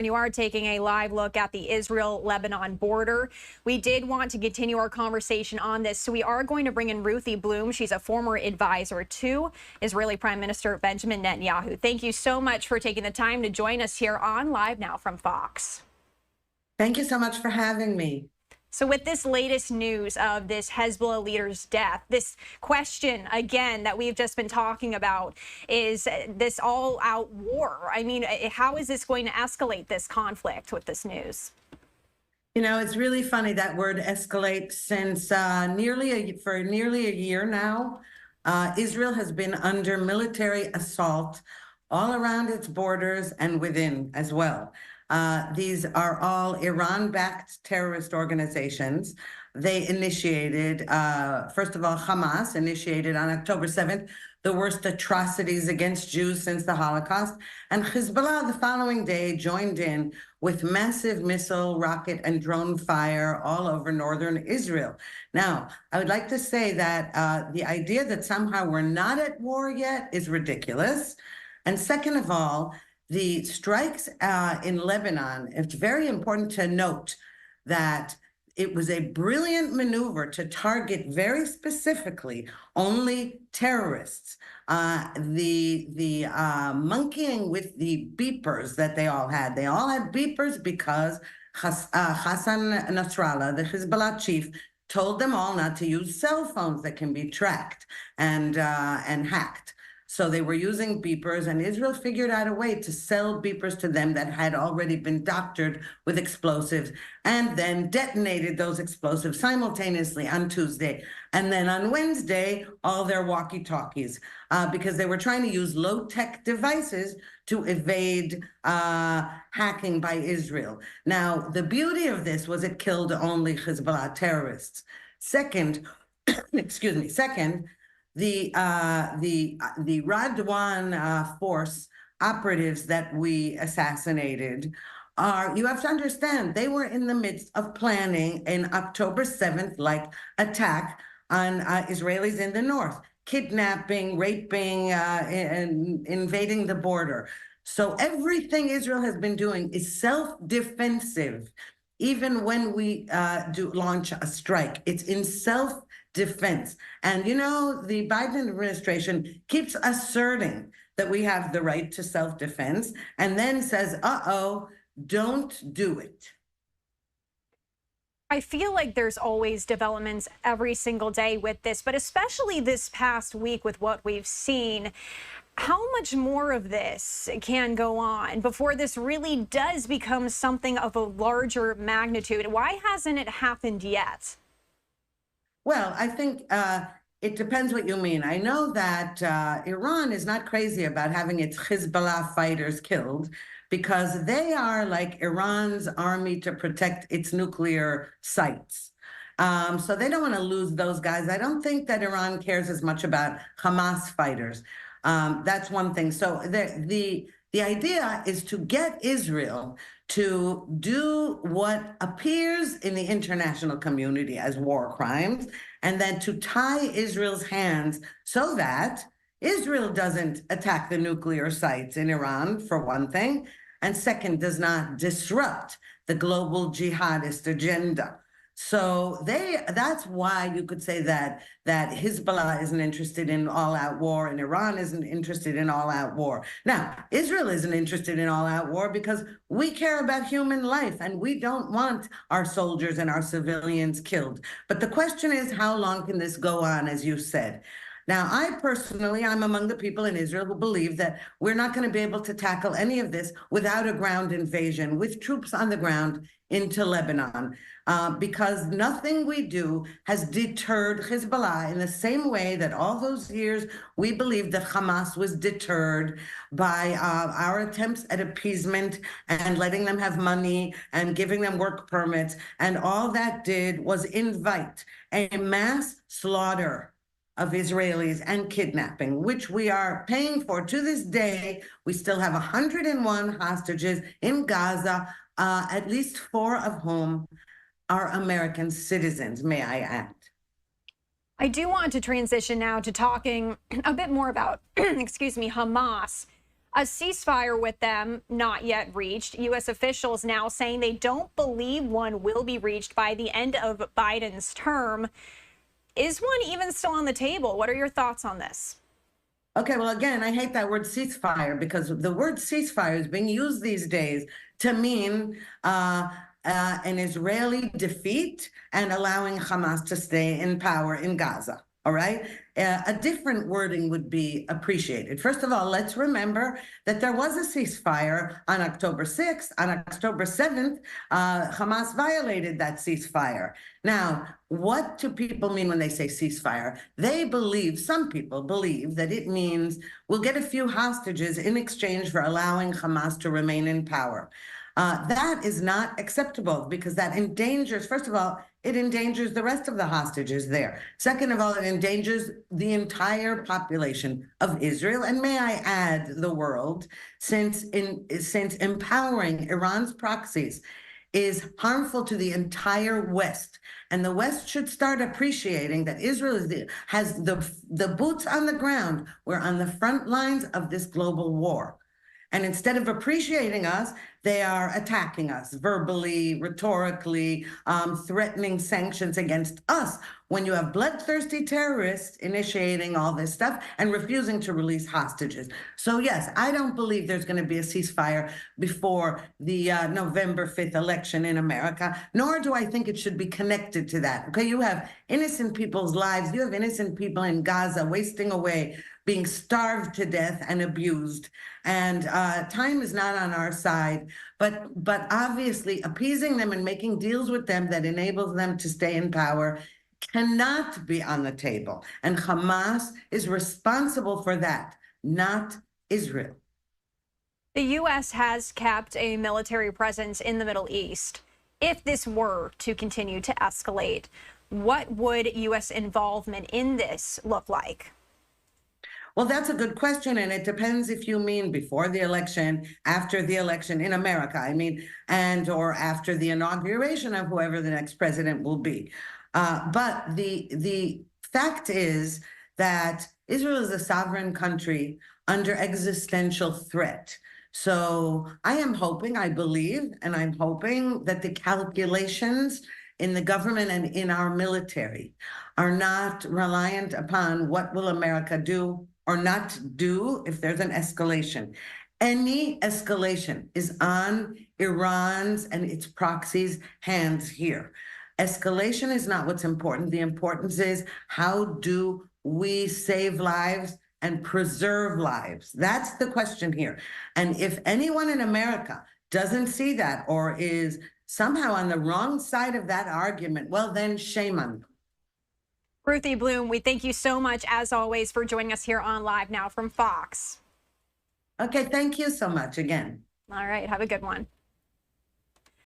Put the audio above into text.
You are taking a live look at the Israel-Lebanon border. We did want to continue our conversation on this, so we are going to bring in Ruthie Blum. She's a former advisor to Israeli Prime Minister Benjamin Netanyahu. Thank you so much for taking the time to join us here on Live Now from Fox. Thank you so much for having me. So with this latest news of this Hezbollah leader's death, this question, again, that we've just been talking about is this all-out war. I mean, how is this going to escalate this conflict with this news? You know, it's really funny, that word escalate, since nearly a year now, Israel has been under military assault all around its borders and within as well. These are all Iran-backed terrorist organizations. They initiated, first of all, Hamas initiated on October 7th the worst atrocities against Jews since the Holocaust. And Hezbollah the following day joined in with massive missile, rocket, and drone fire all over northern Israel. Now, I would like to say that the idea that somehow we're not at war yet is ridiculous. And second of all, the strikes in Lebanon, it's very important to note that it was a brilliant maneuver to target very specifically only terrorists. The monkeying with the beepers that they all had beepers because Hassan Nasrallah, the Hezbollah chief, told them all not to use cell phones that can be tracked and hacked. So they were using beepers, and Israel figured out a way to sell beepers to them that had already been doctored with explosives, and then detonated those explosives simultaneously on Tuesday. And then on Wednesday, all their walkie-talkies, because they were trying to use low-tech devices to evade hacking by Israel. Now, the beauty of this was it killed only Hezbollah terrorists. Second, excuse me, the Radwan Force operatives that we assassinated you have to understand, they were in the midst of planning an October 7th-like attack on Israelis in the north, kidnapping, raping, and invading the border. So everything Israel has been doing is self-defensive. Even when we do launch a strike, it's in self-defense. And, you know, the Biden administration keeps asserting that we have the right to self-defense and then says, uh-oh, don't do it. I feel like there's always developments every single day with this, but especially this past week with what we've seen. How much more of this can go on before this really does become something of a larger magnitude? Why hasn't it happened yet? Well, I think it depends what you mean. I know that Iran is not crazy about having its Hezbollah fighters killed, because they are like Iran's army to protect its nuclear sites. So they don't want to lose those guys. I don't think that Iran cares as much about Hamas fighters. That's one thing. So the idea is to get Israel to do what appears in the international community as war crimes, and then to tie Israel's hands so that Israel doesn't attack the nuclear sites in Iran, for one thing, and second, does not disrupt the global jihadist agenda. So that's why you could say that Hezbollah isn't interested in all-out war and Iran isn't interested in all-out war. Now, Israel isn't interested in all-out war because we care about human life and we don't want our soldiers and our civilians killed. But the question is, how long can this go on, as you said? Now, I personally, I'm among the people in Israel who believe that we're not going to be able to tackle any of this without a ground invasion, with troops on the ground into Lebanon, because nothing we do has deterred Hezbollah in the same way that all those years we believed that Hamas was deterred by our attempts at appeasement and letting them have money and giving them work permits. And all that did was invite a mass slaughter of Israelis and kidnapping, which we are paying for to this day. We still have 101 hostages in Gaza, at least 4 of whom are American citizens, may I add. I do want to transition now to talking a bit more about, excuse me, Hamas. A ceasefire with them not yet reached. U.S. officials now saying they don't believe one will be reached by the end of Biden's term. Is one even still on the table? What are your thoughts on this? Okay, well, again, I hate that word ceasefire because the word ceasefire is being used these days to mean an Israeli defeat and allowing Hamas to stay in power in Gaza. All right. A different wording would be appreciated. First of all, let's remember that there was a ceasefire on October 6th. On October 7th, Hamas violated that ceasefire. Now, what do people mean when they say ceasefire? They believe, some people believe, that it means we'll get a few hostages in exchange for allowing Hamas to remain in power. That is not acceptable because that endangers, first of all, it endangers the rest of the hostages there. Second of all, it endangers the entire population of Israel, and may I add, the world, since empowering Iran's proxies is harmful to the entire West. And the West should start appreciating that Israel has the boots on the ground. We're on the front lines of this global war. And instead of appreciating us, they are attacking us verbally, rhetorically, threatening sanctions against us when you have bloodthirsty terrorists initiating all this stuff and refusing to release hostages. So yes, I don't believe there's going to be a ceasefire before the November 5th election in America, nor do I think it should be connected to that. Okay, you have innocent people's lives. You have innocent people in Gaza wasting away, being starved to death and abused. And time is not on our side, but obviously appeasing them and making deals with them that enables them to stay in power cannot be on the table. And Hamas is responsible for that, not Israel. The U.S. has kept a military presence in the Middle East. If this were to continue to escalate, what would U.S. involvement in this look like? Well, that's a good question, and it depends if you mean before the election, after the election in America, I mean, and or after the inauguration of whoever the next president will be. But the fact is that Israel is a sovereign country under existential threat. So I am hoping, I believe, and I'm hoping that the calculations in the government and in our military are not reliant upon what will America do or not do if there's an escalation. Any escalation is on Iran's and its proxies' hands here. Escalation is not what's important. The importance is how do we save lives and preserve lives? That's the question here. And if anyone in America doesn't see that or is somehow on the wrong side of that argument, well, then shame on them. Ruthie Blum, we thank you so much, as always, for joining us here on Live Now from Fox. Okay, thank you so much again. All right, have a good one.